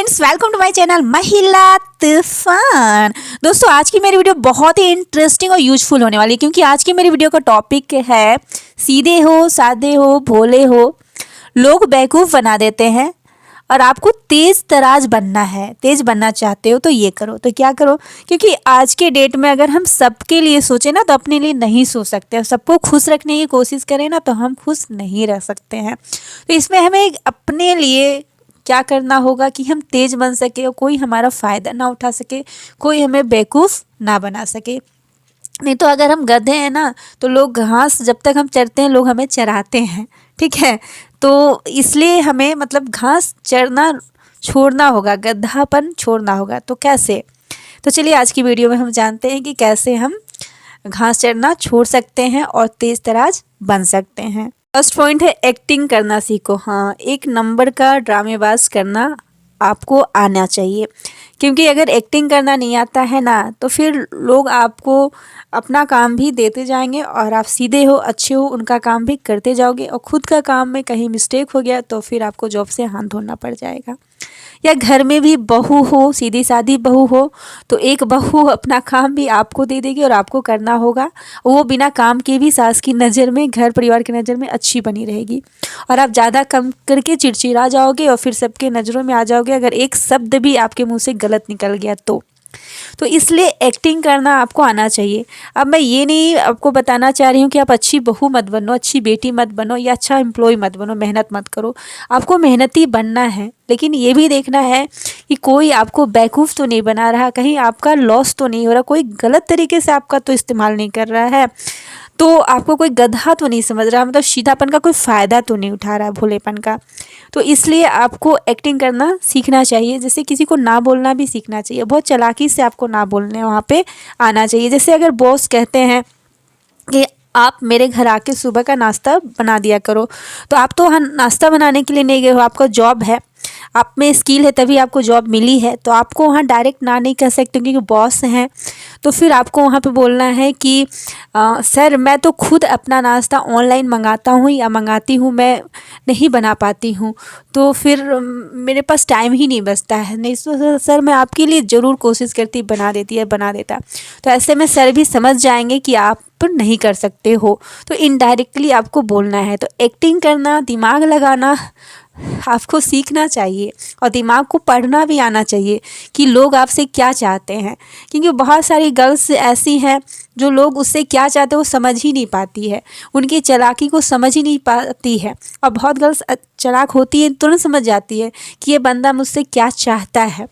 Friends, welcome to my channel Mahila Toofan. दोस्तों, आज की मेरी वीडियो बहुत ही इंटरेस्टिंग और यूजफुल होने वाली है, क्योंकि आज की मेरी वीडियो का टॉपिक है सीधे हो, सादे हो, भोले हो, लोग बेवकूफ़ बना देते हैं और आपको तेज तराज बनना है, तेज बनना चाहते हो तो ये करो, तो क्या करो। क्योंकि आज के डेट में अगर हम सबके लिए सोचें ना तो अपने लिए नहीं सोच सकते, सबको खुश रखने की कोशिश करें ना तो हम खुश नहीं रह सकते हैं। तो इसमें हमें अपने लिए क्या करना होगा कि हम तेज बन सके और कोई हमारा फ़ायदा ना उठा सके, कोई हमें बेवकूफ़ ना बना सके। नहीं तो अगर हम गधे हैं ना तो लोग घास जब तक हम चरते हैं लोग हमें चराते हैं, ठीक है। तो इसलिए हमें मतलब घास चरना छोड़ना होगा, गधापन छोड़ना होगा। तो कैसे? तो चलिए आज की वीडियो में हम जानते हैं कि कैसे हम घास चरना छोड़ सकते हैं और तेज तराज बन सकते हैं। फर्स्ट पॉइंट है एक्टिंग करना सीखो। हाँ, एक नंबर का ड्रामेबाज करना आपको आना चाहिए, क्योंकि अगर एक्टिंग करना नहीं आता है ना तो फिर लोग आपको अपना काम भी देते जाएंगे और आप सीधे हो, अच्छे हो, उनका काम भी करते जाओगे और खुद का काम में कहीं मिस्टेक हो गया तो फिर आपको जॉब से हाथ धोना पड़ जाएगा। या घर में भी बहू हो, सीधी सादी बहू हो, तो एक बहू अपना काम भी आपको दे देगी और आपको करना होगा। वो बिना काम के भी सास की नज़र में, घर परिवार की नज़र में अच्छी बनी रहेगी और आप ज़्यादा कम करके चिड़चिड़ा जाओगे और फिर सबके नज़रों में आ जाओगे अगर एक शब्द भी आपके मुंह से गलत निकल गया तो इसलिए एक्टिंग करना आपको आना चाहिए। अब मैं ये नहीं आपको बताना चाह रही हूँ कि आप अच्छी बहू मत बनो, अच्छी बेटी मत बनो या अच्छा एम्प्लॉय मत बनो, मेहनत मत करो। आपको मेहनती बनना है, लेकिन ये भी देखना है कि कोई आपको बेवकूफ़ तो नहीं बना रहा, कहीं आपका लॉस तो नहीं हो रहा, कोई गलत तरीके से आपका तो इस्तेमाल नहीं कर रहा है, तो आपको कोई गधा तो नहीं समझ रहा, मतलब सीधापन का कोई फ़ायदा तो नहीं उठा रहा, भोलेपन का। तो इसलिए आपको एक्टिंग करना सीखना चाहिए। जैसे किसी को ना बोलना भी सीखना चाहिए, बहुत चालाकी से आपको ना बोलने वहाँ पे आना चाहिए। जैसे अगर बॉस कहते हैं कि आप मेरे घर आके सुबह का नाश्ता बना दिया करो, तो आप तो वहाँ नाश्ता बनाने के लिए नहीं गए हो, आपका जॉब है, आप में स्किल है तभी आपको जॉब मिली है, तो आपको वहाँ डायरेक्ट ना नहीं कह सकते क्योंकि बॉस हैं। तो फिर आपको वहाँ पे बोलना है कि सर मैं तो खुद अपना नाश्ता ऑनलाइन मंगाता हूँ या मंगाती हूँ, मैं नहीं बना पाती हूँ, तो फिर मेरे पास टाइम ही नहीं बचता है। नहीं तो सर मैं आपके लिए ज़रूर कोशिश करती, बना देती है, बना देता। तो ऐसे में सर भी समझ जाएंगे कि आप नहीं कर सकते हो, तो इनडायरेक्टली आपको बोलना है। तो एक्टिंग करना, दिमाग लगाना आपको सीखना चाहिए और दिमाग को पढ़ना भी आना चाहिए कि लोग आपसे क्या चाहते हैं, क्योंकि बहुत सारी गर्ल्स ऐसी हैं जो लोग उससे क्या चाहते हैं वो समझ ही नहीं पाती है, उनकी चालाकी को समझ ही नहीं पाती है। और बहुत गर्ल्स चालाक होती है, तुरंत समझ जाती है कि ये बंदा मुझसे क्या चाहता है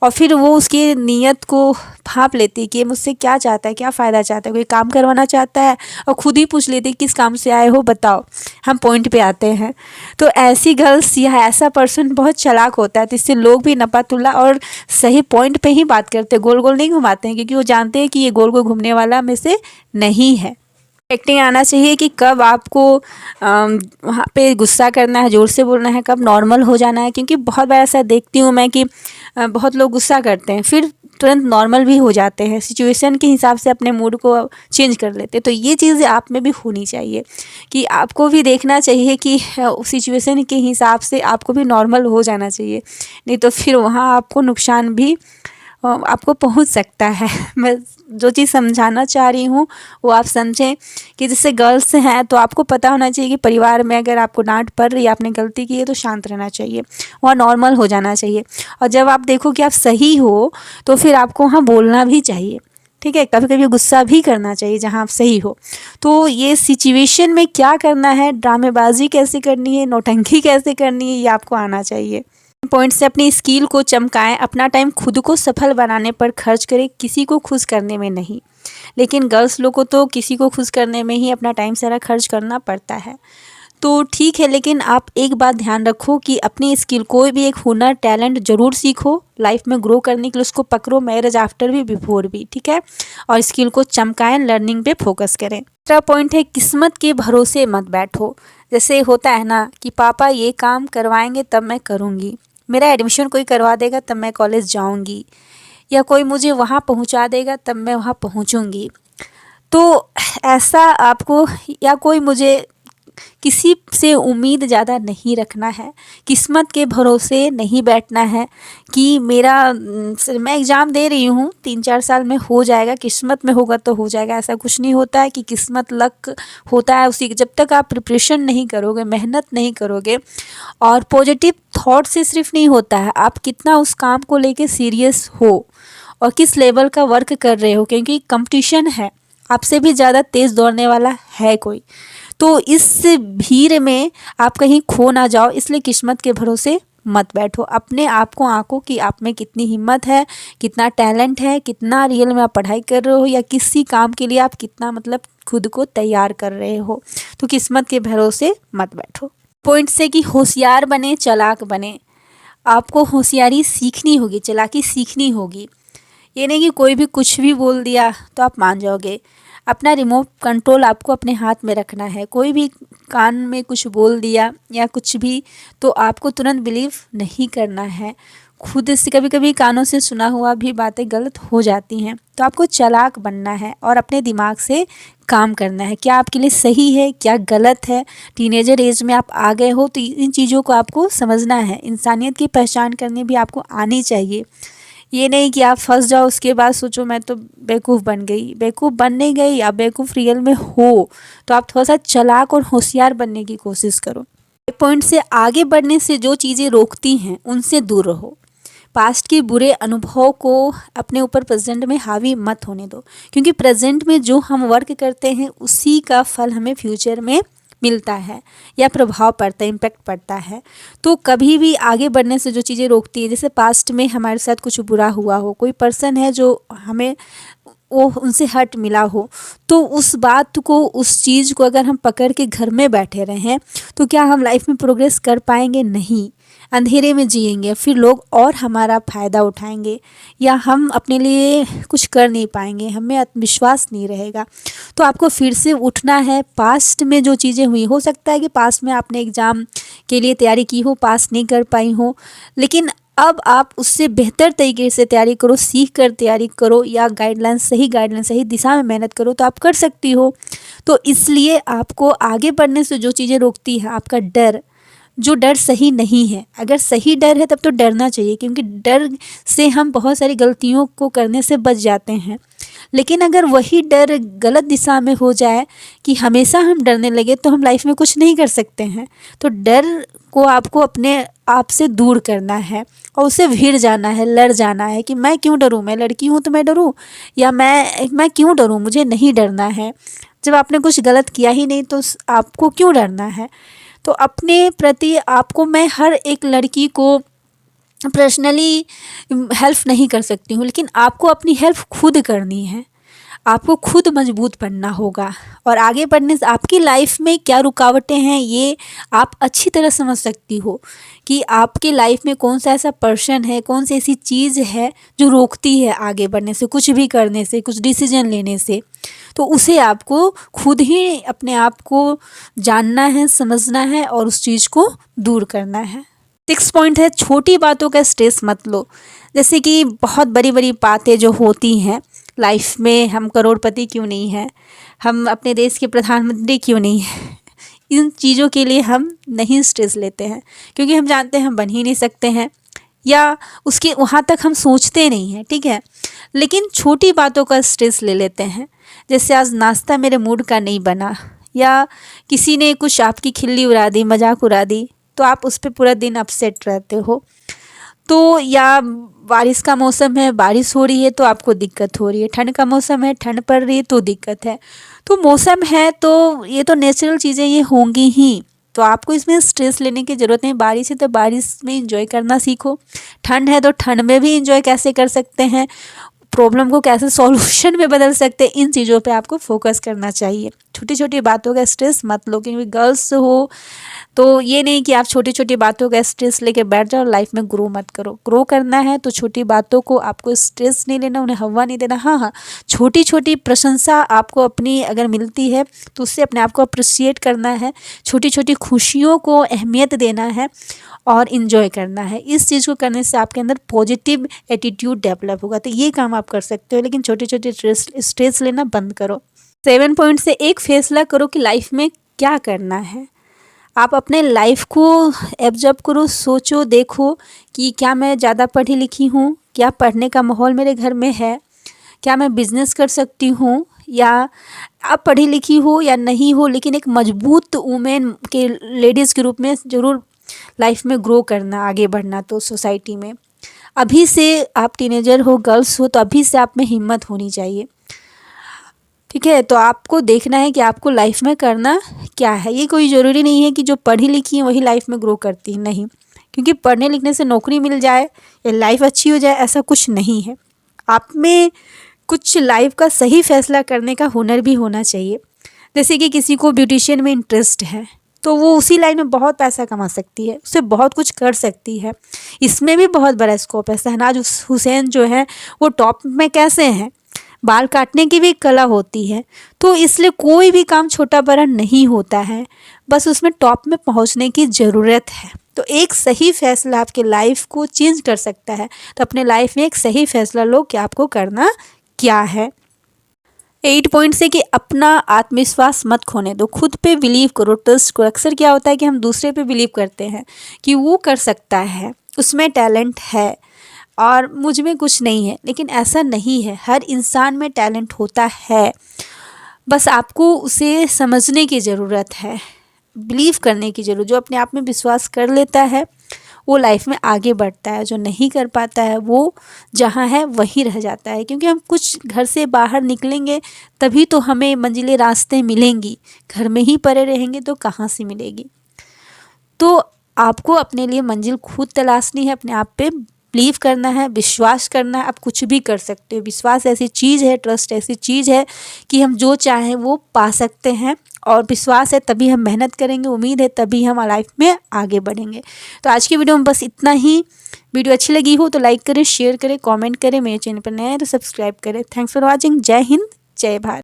और फिर वो उसकी नीयत को भांप लेती है कि ये मुझसे क्या चाहता है, क्या फ़ायदा चाहता है, कोई काम करवाना चाहता है और खुद ही पूछ लेती है किस काम से आए हो बताओ, हम पॉइंट पे आते हैं। तो ऐसी गर्ल्स या ऐसा पर्सन बहुत चालाक होता है, तो इससे लोग भी नपातुल्ला और सही पॉइंट पे ही बात करते हैं, गोल गोल नहीं घुमाते हैं, क्योंकि वो जानते हैं कि ये गोल गोल घूमने वाला में से नहीं है। एक्टिंग आना चाहिए कि कब आपको वहाँ पे गुस्सा करना है, ज़ोर से बोलना है, कब नॉर्मल हो जाना है, क्योंकि बहुत बार ऐसा देखती हूँ मैं कि बहुत लोग गुस्सा करते हैं फिर तुरंत नॉर्मल भी हो जाते हैं, सिचुएशन के हिसाब से अपने मूड को चेंज कर लेते हैं। तो ये चीज़ें आप में भी होनी चाहिए कि आपको भी देखना चाहिए कि सिचुएशन के हिसाब से आपको भी नॉर्मल हो जाना चाहिए, नहीं तो फिर वहाँ आपको नुकसान भी आपको पहुंच सकता है। मैं जो चीज़ समझाना चाह रही हूँ वो आप समझें कि जैसे गर्ल्स हैं तो आपको पता होना चाहिए कि परिवार में अगर आपको डांट पड़ रही है, आपने गलती की है, तो शांत रहना चाहिए, वहाँ नॉर्मल हो जाना चाहिए। और जब आप देखो कि आप सही हो तो फिर आपको वहाँ बोलना भी चाहिए, ठीक है। कभी कभी गुस्सा भी करना चाहिए जहाँ आप सही हो। तो ये सिचुएशन में क्या करना है, ड्रामेबाजी कैसे करनी है, नौटंकी कैसे करनी है, ये आपको आना चाहिए। पॉइंट से अपनी स्किल को चमकाएं, अपना टाइम खुद को सफल बनाने पर खर्च करें, किसी को खुश करने में नहीं। लेकिन गर्ल्स लोग को तो किसी को खुश करने में ही अपना टाइम सारा खर्च करना पड़ता है, तो ठीक है। लेकिन आप एक बात ध्यान रखो कि अपनी स्किल, कोई भी एक हुनर, टैलेंट ज़रूर सीखो, लाइफ में ग्रो करने के लिए उसको पकड़ो, मैरिज आफ्टर भी, बिफोर भी, ठीक है। और स्किल को चमकाएं, लर्निंग पे फोकस करें। दूसरा पॉइंट है किस्मत के भरोसे मत बैठो। जैसे होता है ना कि पापा ये काम करवाएंगे तब मैं करूँगी, मेरा एडमिशन कोई करवा देगा तब मैं कॉलेज जाऊँगी, या कोई मुझे वहाँ पहुँचा देगा तब मैं वहाँ पहुँचूँगी। तो ऐसा आपको, या कोई मुझे किसी से उम्मीद ज़्यादा नहीं रखना है, किस्मत के भरोसे नहीं बैठना है कि मैं एग्ज़ाम दे रही हूँ 3-4 साल में हो जाएगा, किस्मत में होगा तो हो जाएगा। ऐसा कुछ नहीं होता है कि किस्मत लक होता है उसी, जब तक आप प्रिपरेशन नहीं करोगे, मेहनत नहीं करोगे और पॉजिटिव थॉट से सिर्फ नहीं होता है, आप कितना उस काम को लेके सीरियस हो और किस लेवल का वर्क कर रहे हो, क्योंकि कंपटीशन है, आपसे भी ज़्यादा तेज़ दौड़ने वाला है कोई। तो इस भीड़ में आप कहीं खो ना जाओ, इसलिए किस्मत के भरोसे मत बैठो। अपने आप को आंको कि आप में कितनी हिम्मत है, कितना टैलेंट है, कितना रियल में आप पढ़ाई कर रहे हो या किसी काम के लिए आप कितना मतलब खुद को तैयार कर रहे हो। तो किस्मत के भरोसे मत बैठो। पॉइंट से कि होशियार बने, चालाक बने। आपको होशियारी सीखनी होगी, चालाकी सीखनी होगी। ये नहीं कि कोई भी कुछ भी बोल दिया तो आप मान जाओगे। अपना रिमोट कंट्रोल आपको अपने हाथ में रखना है। कोई भी कान में कुछ बोल दिया या कुछ भी तो आपको तुरंत बिलीव नहीं करना है। खुद से कभी कभी कानों से सुना हुआ भी बातें गलत हो जाती हैं। तो आपको चालाक बनना है और अपने दिमाग से काम करना है, क्या आपके लिए सही है, क्या गलत है। टीनेजर एज में आप आ गए हो तो इन चीज़ों को आपको समझना है। इंसानियत की पहचान करनी भी आपको आनी चाहिए। ये नहीं कि आप फंस जाओ उसके बाद सोचो मैं तो बेवकूफ़ बन गई। बेवकूफ़ बन नहीं गई, आप बेवकूफ़ रियल में हो। तो आप थोड़ा सा चालाक और होशियार बनने की कोशिश करो। पॉइंट से आगे बढ़ने से जो चीज़ें रोकती हैं उनसे दूर रहो। पास्ट के बुरे अनुभव को अपने ऊपर प्रेजेंट में हावी मत होने दो, क्योंकि प्रेजेंट में जो हम वर्क करते हैं उसी का फल हमें फ्यूचर में मिलता है या प्रभाव पड़ता है, इम्पैक्ट पड़ता है। तो कभी भी आगे बढ़ने से जो चीज़ें रोकती है, जैसे पास्ट में हमारे साथ कुछ बुरा हुआ हो, कोई पर्सन है जो हमें वो उनसे हर्ट मिला हो, तो उस बात को, उस चीज़ को अगर हम पकड़ के घर में बैठे रहें तो क्या हम लाइफ में प्रोग्रेस कर पाएंगे? नहीं, अंधेरे में जिएंगे, फिर लोग और हमारा फ़ायदा उठाएंगे या हम अपने लिए कुछ कर नहीं पाएंगे, हमें आत्मविश्वास नहीं रहेगा। तो आपको फिर से उठना है। पास्ट में जो चीज़ें हुई, हो सकता है कि पास्ट में आपने एग्ज़ाम के लिए तैयारी की हो, पास नहीं कर पाई हो, लेकिन अब आप उससे बेहतर तरीके से तैयारी करो, सीख कर तैयारी करो या गाइडलाइन सही दिशा में मेहनत करो तो आप कर सकती हो। तो इसलिए आपको आगे बढ़ने से जो चीज़ें रोकती है, आपका डर, जो डर सही नहीं है। अगर सही डर है तब तो डरना चाहिए, क्योंकि डर से हम बहुत सारी गलतियों को करने से बच जाते हैं। लेकिन अगर वही डर गलत दिशा में हो जाए कि हमेशा हम डरने लगे तो हम लाइफ में कुछ नहीं कर सकते हैं। तो डर को आपको अपने आप से दूर करना है और उससे भिड़ जाना है, लड़ जाना है कि मैं क्यों डरूं, मैं लड़की हूं तो मैं डरूं, या मैं क्यों डरूं, मुझे नहीं डरना है। जब आपने कुछ गलत किया ही नहीं तो आपको क्यों डरना है। तो अपने प्रति आपको, मैं हर एक लड़की को पर्सनली हेल्प नहीं कर सकती हूँ, लेकिन आपको अपनी हेल्प खुद करनी है। आपको खुद मजबूत बनना होगा और आगे बढ़ने से आपकी लाइफ में क्या रुकावटें हैं ये आप अच्छी तरह समझ सकती हो कि आपके लाइफ में कौन सा ऐसा पर्सन है, कौन सी ऐसी चीज़ है जो रोकती है आगे बढ़ने से, कुछ भी करने से, कुछ डिसीजन लेने से। तो उसे आपको खुद ही अपने आप को जानना है, समझना है और उस चीज़ को दूर करना है। 6 पॉइंट है, छोटी बातों का स्ट्रेस मत लो। जैसे कि बहुत बड़ी बड़ी बातें जो होती हैं लाइफ में, हम करोड़पति क्यों नहीं हैं, हम अपने देश के प्रधानमंत्री क्यों नहीं हैं, इन चीज़ों के लिए हम नहीं स्ट्रेस लेते हैं, क्योंकि हम जानते हैं हम बन ही नहीं सकते हैं या उसके वहाँ तक हम सोचते नहीं हैं, ठीक है। लेकिन छोटी बातों का स्ट्रेस ले लेते हैं। जैसे आज नाश्ता मेरे मूड का नहीं बना, या किसी ने कुछ आपकी खिल्ली उड़ा दी, मजाक उड़ा दी, तो आप उस पर पूरा दिन अपसेट रहते हो। तो या बारिश का मौसम है, बारिश हो रही है तो आपको दिक्कत हो रही है, ठंड का मौसम है, ठंड पड़ रही है तो दिक्कत है। तो मौसम है तो ये तो नेचुरल चीज़ें ये होंगी ही, तो आपको इसमें स्ट्रेस लेने की ज़रूरत नहीं। बारिश है तो बारिश में एंजॉय करना सीखो, ठंड है तो ठंड में भी एंजॉय कैसे कर सकते हैं, प्रॉब्लम को कैसे सॉल्यूशन में बदल सकते हैं, इन चीज़ों पे आपको फोकस करना चाहिए। छोटी छोटी बातों का स्ट्रेस मत लो, क्योंकि गर्ल्स हो तो ये नहीं कि आप छोटी छोटी बातों का स्ट्रेस लेके बैठ जाओ, लाइफ में ग्रो मत करो। ग्रो करना है तो छोटी बातों को आपको स्ट्रेस नहीं लेना, उन्हें हवा नहीं देना। हाँ, छोटी छोटी प्रशंसा आपको अपनी अगर मिलती है तो उससे अपने आप को अप्रिशिएट करना है, छोटी छोटी खुशियों को अहमियत देना है और इन्जॉय करना है। इस चीज़ को करने से आपके अंदर पॉजिटिव एटीट्यूड डेवलप होगा। तो ये काम आप कर सकते हो, लेकिन छोटे छोटे स्ट्रेस लेना बंद करो। 7 पॉइंट से एक फैसला करो कि लाइफ में क्या करना है। आप अपने लाइफ को ऑब्जर्व करो, सोचो, देखो कि क्या मैं ज़्यादा पढ़ी लिखी हूँ, क्या पढ़ने का माहौल मेरे घर में है, क्या मैं बिज़नेस कर सकती हूँ, या आप पढ़ी लिखी हो या नहीं हो लेकिन एक मजबूत वुमेन के लेडीज़ के रूप में ज़रूर लाइफ में ग्रो करना, आगे बढ़ना। तो सोसाइटी में अभी से आप टीनेजर हो, गर्ल्स हो, तो अभी से आप में हिम्मत होनी चाहिए। ठीक है, तो आपको देखना है कि आपको लाइफ में करना क्या है। ये कोई ज़रूरी नहीं है कि जो पढ़ी लिखी है वही लाइफ में ग्रो करती है, नहीं। क्योंकि पढ़ने लिखने से नौकरी मिल जाए या लाइफ अच्छी हो जाए, ऐसा कुछ नहीं है। आप में कुछ लाइफ का सही फैसला करने का हुनर भी होना चाहिए। जैसे कि किसी को ब्यूटिशियन में इंटरेस्ट है तो वो उसी लाइन में बहुत पैसा कमा सकती है, उससे बहुत कुछ कर सकती है। इसमें भी बहुत बड़ा स्कोप है। शहनाज हुसैन जो है वो टॉप में कैसे हैं, बाल काटने की भी कला होती है। तो इसलिए कोई भी काम छोटा बड़ा नहीं होता है, बस उसमें टॉप में पहुंचने की ज़रूरत है। तो एक सही फैसला आपके लाइफ को चेंज कर सकता है। तो अपने लाइफ में एक सही फैसला लो कि आपको करना क्या है। 8 पॉइंट्स है कि अपना आत्मविश्वास मत खोने दो, खुद पे बिलीव करो, ट्रस्ट करो। अक्सर क्या होता है कि हम दूसरे पे बिलीव करते हैं कि वो कर सकता है, उसमें टैलेंट है और मुझ में कुछ नहीं है, लेकिन ऐसा नहीं है। हर इंसान में टैलेंट होता है, बस आपको उसे समझने की ज़रूरत है, बिलीव करने की ज़रूरत। जो अपने आप में विश्वास कर लेता है वो लाइफ में आगे बढ़ता है, जो नहीं कर पाता है वो जहाँ है वहीं रह जाता है। क्योंकि हम कुछ घर से बाहर निकलेंगे तभी तो हमें मंजिलें रास्ते मिलेंगी, घर में ही पड़े रहेंगे तो कहाँ से मिलेगी। तो आपको अपने लिए मंजिल खुद तलाशनी है, अपने आप पे बिलीव करना है, विश्वास करना है। आप कुछ भी कर सकते हो। विश्वास ऐसी चीज़ है, ट्रस्ट ऐसी चीज़ है कि हम जो चाहें वो पा सकते हैं। और विश्वास है तभी हम मेहनत करेंगे, उम्मीद है तभी हम लाइफ में आगे बढ़ेंगे। तो आज की वीडियो में बस इतना ही। वीडियो अच्छी लगी हो तो लाइक करें, शेयर करें, कमेंट करें। मेरे चैनल पर नए हैं तो सब्सक्राइब करें। Thanks for watching. जय हिंद, जय भारत।